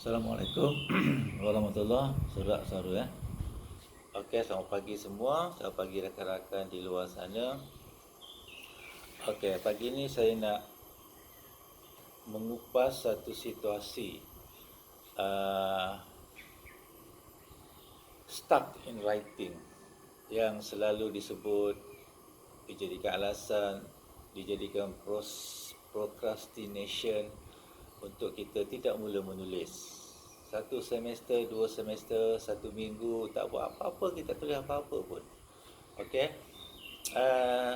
Assalamualaikum warahmatullahi wabarakatuh ya. Okey, selamat pagi semua. Selamat pagi rakan-rakan di luar sana. Okey, pagi ni saya nak mengupas satu situasi uh, stuck in writing yang selalu disebut, dijadikan alasan, dijadikan procrastination untuk kita tidak mula menulis. Satu semester, dua semester, satu minggu tak buat apa-apa, kita tak tulis apa-apa pun. Okey.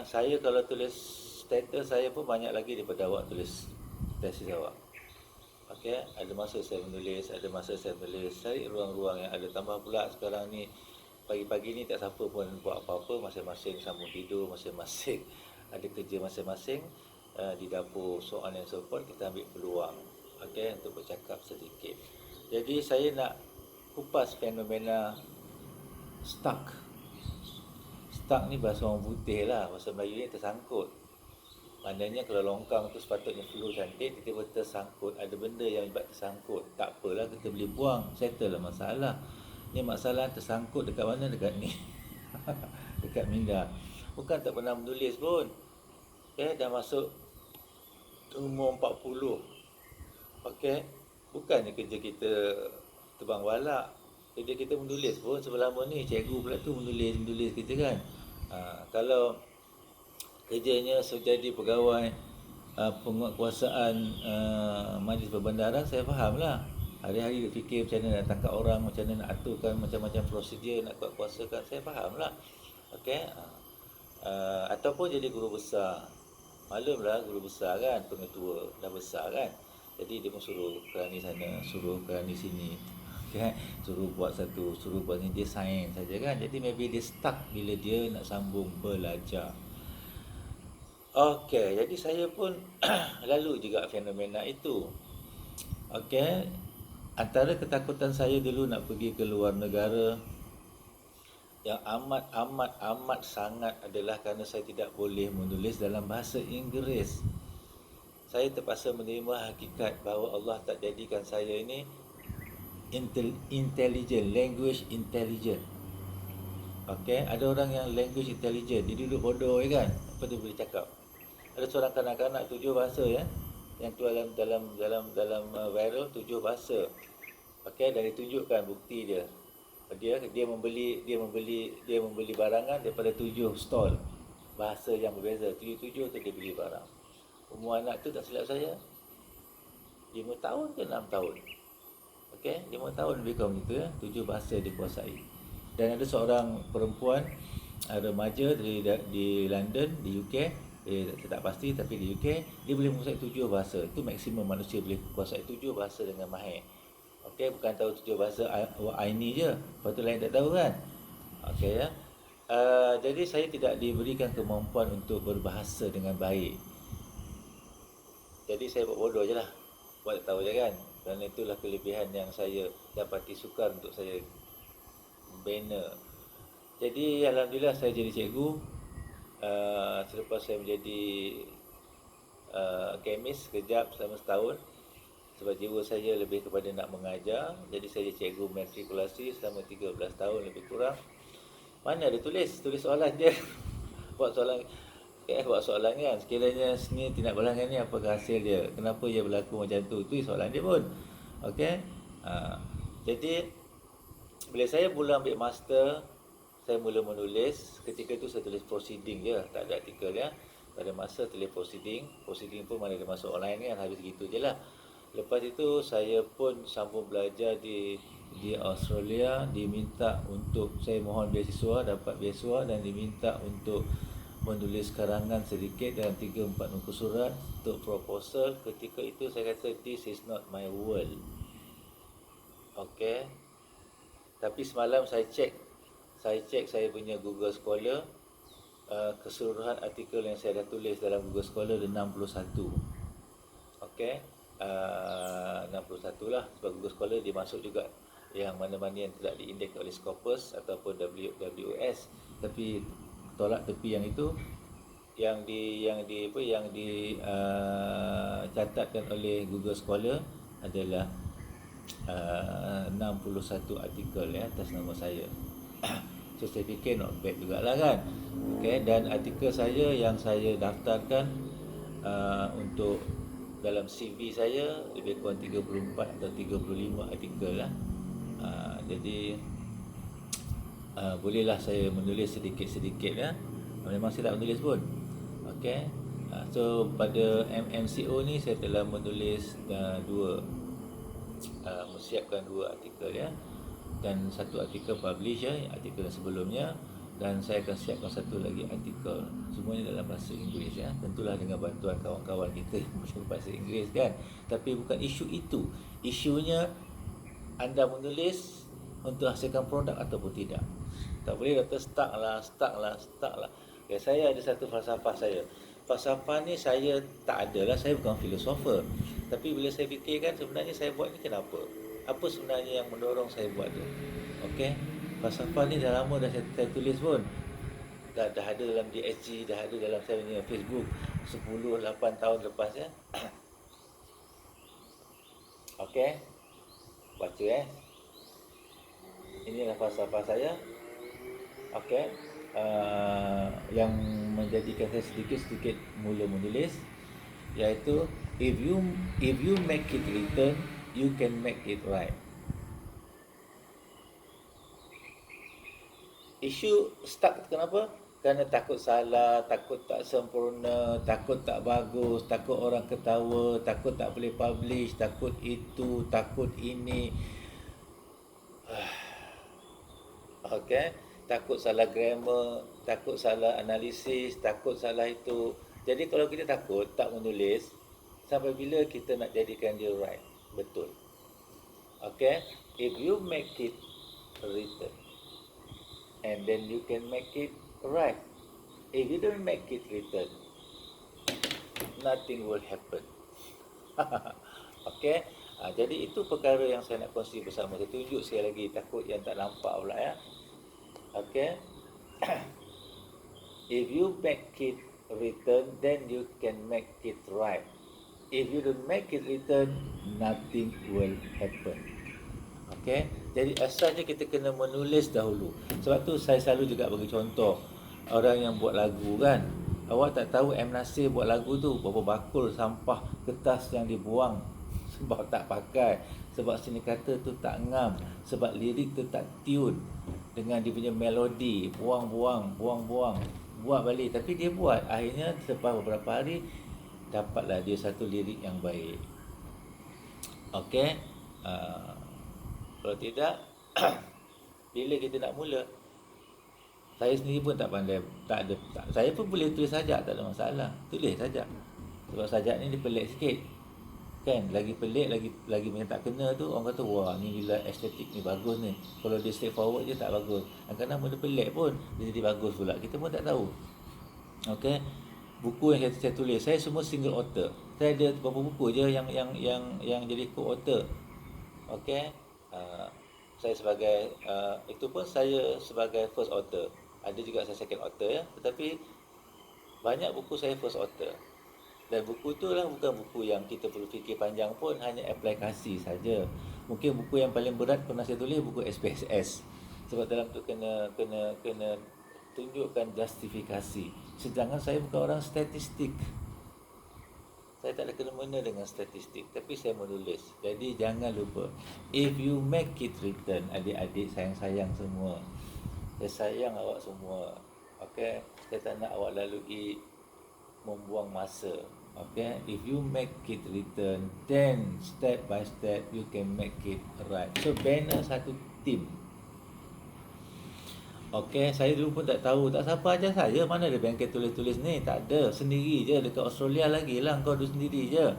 Saya kalau tulis status saya pun banyak lagi daripada awak tulis tesis awak. Okey, ada masa saya menulis, ada masa saya menulis, cari ruang-ruang yang ada. Tambah pula sekarang ni pagi-pagi ni tak siapa pun buat apa-apa, masing-masing sambung tidur, masing-masing ada kerja masing-masing di dapur, so on and so forth. Kita ambil peluang, okey, untuk bercakap sedikit. Jadi saya nak kupas fenomena stuck. Stuck ni bahasa orang putih lah, bahasa Melayu ni tersangkut. Maknanya kalau longkang tu sepatutnya flow cantik, tiba-tiba tersangkut. Ada benda yang ibarat tersangkut. Tak apalah, kita boleh buang, settle lah masalah. Ni masalah tersangkut dekat mana? Dekat ni. Dekat minda. Bukan tak pernah menulis pun. Dah masuk umur 40. Okey. Bukannya kerja kita terbang balak. Kerja kita menulis pun selama ni. Cikgu pula tu menulis kita kan. Kalau kerjanya jadi pegawai penguatkuasaan majlis perbandaran, saya faham lah. Hari-hari dia fikir macam mana nak tangkap orang, macam mana nak aturkan macam-macam prosedur, nak kuatkuasakan, saya faham lah. Okey. Ataupun jadi guru besar. Maklumlah guru besar kan, pengetua dah besar kan. Jadi dia pun suruh kerani sana, suruh kerani sini. Okay. Suruh buat satu, suruh buat ni, dia sign saja kan. Jadi maybe dia stuck bila dia nak sambung belajar. Okey, jadi saya pun lalu juga fenomena itu. Okey, antara ketakutan saya dulu nak pergi ke luar negara yang amat sangat adalah kerana saya tidak boleh menulis dalam bahasa Inggeris. Saya terpaksa menerima hakikat bahawa Allah tak jadikan saya ini intelligent, language intelligent. Okey, ada orang yang language intelligent, dia duduk bodoh kan, apa dia boleh cakap. Ada seorang kanak-kanak 7 bahasa ya, yang keluar dalam viral 7 bahasa. Okey, dan ditunjukkan bukti dia. Dia membeli barangan daripada 7 stall bahasa yang berbeza. 7 tu dia beli barang. Umur anak tu tak silap saya 5 tahun ke 6 tahun. Okey, 5 tahun lebih kurang begitu ya, 7 bahasa dia kuasai. Dan ada seorang perempuan remaja di London, di UK, tak pasti tapi di UK, dia boleh menguasai 7 bahasa. Itu maksimum manusia boleh kuasai 7 bahasa dengan mahir. Okey, bukan tahu 7 bahasa Aini je, lepas tu lain tak tahu kan. Okey ya. Jadi saya tidak diberikan kemampuan untuk berbahasa dengan baik. Jadi saya buat bodoh je lah, buat tak tahu je kan. Kerana itulah kelebihan yang saya dapati sukar untuk saya bina. Jadi alhamdulillah saya jadi cikgu. Selepas saya menjadi kemis sekejap selama setahun, sebab jiwa saya lebih kepada nak mengajar. Jadi saya jadi cikgu matrikulasi selama 13 tahun lebih kurang. Mana ada tulis soalan je. Buat soalan kan, sekiranya seni tindak balangan ni apakah hasil dia, kenapa ia berlaku macam tu, itu soalan dia pun. Okey. Jadi bila saya mula ambil master, saya mula menulis. Ketika itu saya tulis proceeding je, tak ada artikel ya. Pada masa tulis proceeding pun mana ada masuk online kan, habis gitu je lah. Lepas itu saya pun sambung belajar di Australia, diminta untuk, saya mohon beasiswa, dapat beasiswa dan diminta untuk menulis karangan sedikit dalam 3-4 muka surat untuk proposal. Ketika itu saya kata this is not my world. Okey. Tapi semalam saya cek saya punya Google Scholar, keseluruhan artikel yang saya dah tulis dalam Google Scholar ada 61. Okey. 61 lah, sebab Google Scholar dia masuk juga yang mana-mana yang tidak diindeks oleh Scopus ataupun WS. Tapi tolak tepi yang itu, yang catatkan oleh Google Scholar adalah 61 artikel ya atas nama saya. So saya fikir not bad jugalah kan. Okay, dan artikel saya yang saya daftarkan untuk dalam CV saya lebih kurang 34 atau 35 artikel lah. Jadi bolehlah saya menulis sedikit-sedikit ya. Memang saya tak menulis pun. Okay. So pada MMCO ni saya telah menulis menyiapkan 2 artikel ya, dan 1 artikel publish ya, artikel sebelumnya, dan saya akan siapkan 1 lagi artikel, semuanya dalam bahasa Inggeris ya, tentulah dengan bantuan kawan-kawan kita yang bahasa Inggeris kan. Tapi bukan isu itu, isunya anda menulis untuk hasilkan produk ataupun tidak. Tak boleh kata stuck lah. Ya, saya ada satu falsafah saya. Falsafah ni saya tak ada lah, saya bukan filosofer. Tapi bila saya fikirkan sebenarnya saya buat ni kenapa? Apa sebenarnya yang mendorong saya buat tu? Okey. Falsafah ni dah lama dah saya tulis pun. Dah ada dalam DSG, dah ada dalam saya punya Facebook 8 tahun lepas ya. Okey. Baca Inilah falsafah saya. Okey. Yang menjadikan saya sedikit-sedikit mula menulis, iaitu if you make it written, you can make it right. Isu stuck kenapa? Kerana takut salah, takut tak sempurna, takut tak bagus, takut orang ketawa, takut tak boleh publish, takut itu, takut ini. Okey, takut salah grammar, takut salah analisis, takut salah itu. Jadi kalau kita takut tak menulis, sampai bila kita nak jadikan dia right, betul? Okey, if you make it written, and then you can make it right. If you don't make it written, nothing will happen. Okey, jadi itu perkara yang saya nak kongsi bersama. Saya tunjuk sekali lagi, takut yang tak nampak pula ya. Okay. If you make it written, then you can make it right. If you don't make it written, nothing will happen. Okay. Jadi asalnya kita kena menulis dahulu. Sebab tu saya selalu juga bagi contoh orang yang buat lagu kan. Awak tak tahu M. Nasir buat lagu tu berapa bakul sampah kertas yang dibuang sebab tak pakai, sebab sini kata tu tak ngam, sebab lirik tu tak tune dengan dia punya melodi, buang buat balik. Tapi dia buat, akhirnya selepas beberapa hari dapatlah dia satu lirik yang baik. Okey. Kalau tidak bila kita nak mula, saya sendiri pun tak pandai, saya pun boleh tulis sajak, tak ada masalah, tulis sajak. Sebab sajak ni dia pelik sikit kan, lagi pelik, lagi yang tak kena tu orang kata wah ni gila, estetik ni bagus ni. Kalau dia straightforward je tak bagus, kadang-kadang benda pelik pun dia jadi bagus pula, kita pun tak tahu. Okey, buku yang saya tulis, saya semua single author. Saya ada beberapa buku je yang jadi co-author. Okey, saya sebagai itu pun saya sebagai first author. Ada juga saya second author ya, tetapi banyak buku saya first author. Dan buku tu lah bukan buku yang kita perlu fikir panjang pun, hanya aplikasi saja. Mungkin buku yang paling berat pernah saya tulis buku SPSS. Sebab dalam tu kena tunjukkan justifikasi. Sedangkan saya bukan orang statistik. Saya tak ada kena-mena dengan statistik, tapi saya menulis. Jadi jangan lupa, if you make it written, adik-adik sayang-sayang semua, saya sayang awak semua. Okey, saya tak nak awak lalui membuang masa. Okay, if you make it written, then step by step you can make it right. So banner satu tim. Okay, saya dulu pun tak tahu, tak siapa ajar saya mana ada bengkel tulis-tulis ni, tak ada, sendiri je dekat Australia lagi lah, kau duduk sendiri je.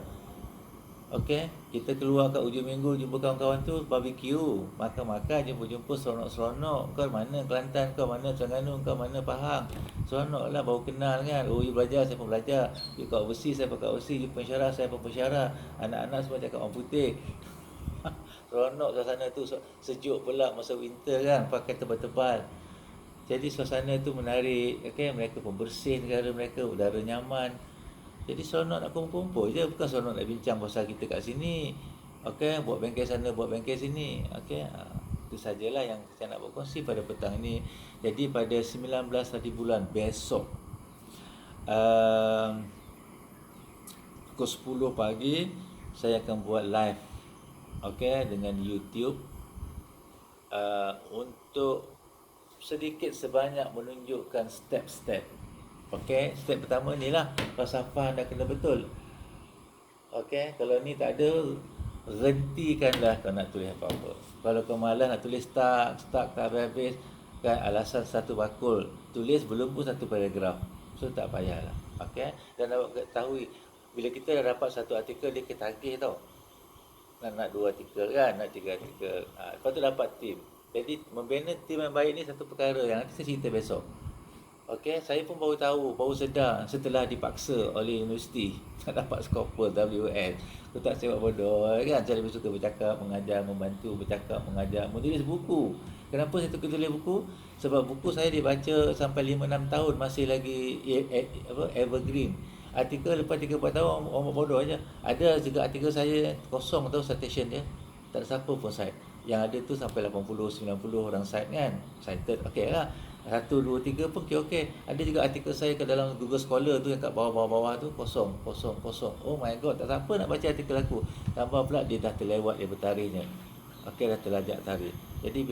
Okay, kita keluar kat ujung minggu jumpa kawan-kawan tu, barbecue, makan-makan, jumpa-jumpa, seronok-seronok. Kau mana Kelantan, kau mana Terengganu, kau mana Pahang. Seronok lah, baru kenal kan. Oh, you belajar, saya pun belajar. You kat overseas, saya pun kat overseas. You pensyarah, saya pun pensyarah. Anak-anak semua cakap orang putih. Seronok suasana tu, sejuk pula masa winter kan, pakai tebal-tebal. Jadi suasana tu menarik. Okay, mereka pembersih negara mereka, udara nyaman. Jadi seronok nak kumpul-kumpul je, bukan seronok nak bincang pasal kita kat sini. Okey, buat bengkel sana, buat bengkel sini. Okey, itu sajalah yang saya nak berkongsi pada petang ini. Jadi pada 19 hari bulan besok, uh, pukul 10 pagi saya akan buat live, okey, dengan YouTube, untuk sedikit sebanyak menunjukkan step-step. Okey, step pertama ni lah, falsafah anda kena betul. Okey, kalau ni tak ada, hentikanlah kau nak tulis apa-apa. Kalau kau malas nak tulis start tak habis, kan alasan satu bakul, tulis belum pun satu paragraf. So tak payahlah. Okey, dan awak ketahui bila kita dah dapat satu artikel dia ketagih tau. Nak dua artikel kan, nak tiga artikel. Lepas tu dapat tim. Jadi membina tim yang baik ni satu perkara yang nanti saya cerita besok. Okey, saya pun baru tahu, baru sedar setelah dipaksa oleh universiti nak dapat skopus WN. Aku tak sebab bodoh kan, saya lebih suka bercakap, mengajar, membantu, bercakap, mengajar, menulis buku. Kenapa saya suka tulis buku? Sebab buku saya dibaca sampai 5-6 tahun masih lagi evergreen. Artikel lepas 3-4 tahun orang bodoh aja. Ada juga artikel saya kosong tahu citation dia. Tak ada siapa pun cite. Yang ada tu sampai 80-90 orang cite kan. Cited okey lah. 1, 2, 3 pun okey. Ada juga artikel saya ke dalam Google Scholar tu yang kat bawah-bawah tu kosong. Oh my god, tak siapa nak baca artikel aku. Tambah pula dia dah terlewat dia bertarikhnya. Okey, dah terlajak tarikh. Jadi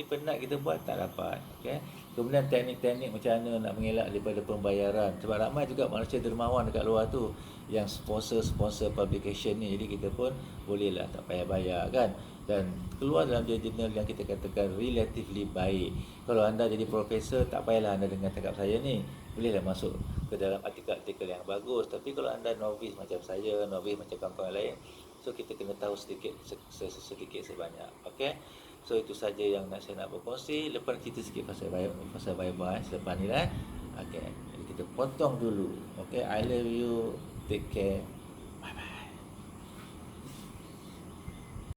penat kita buat tak dapat. Okey. Kemudian teknik-teknik macam mana nak mengelak daripada pembayaran. Sebab ramai juga manusia dermawan dekat luar tu yang sponsor publication ni. Jadi kita pun bolehlah tak payah bayar kan. Dan keluar dalam jurnal yang kita katakan relatively baik. Kalau anda jadi profesor, tak payahlah anda dengar cakap saya ni. Bolehlah masuk ke dalam artikel-artikel yang bagus. Tapi kalau anda novice macam saya, novice macam kawan-kawan lain, so kita kena tahu sedikit sebanyak. Okey. So itu saja yang saya nak berkongsi. Lepas cerita sikit pasal bye-bye selepas ni lah. Okey. Jadi kita potong dulu. Okey, I love you. Take care.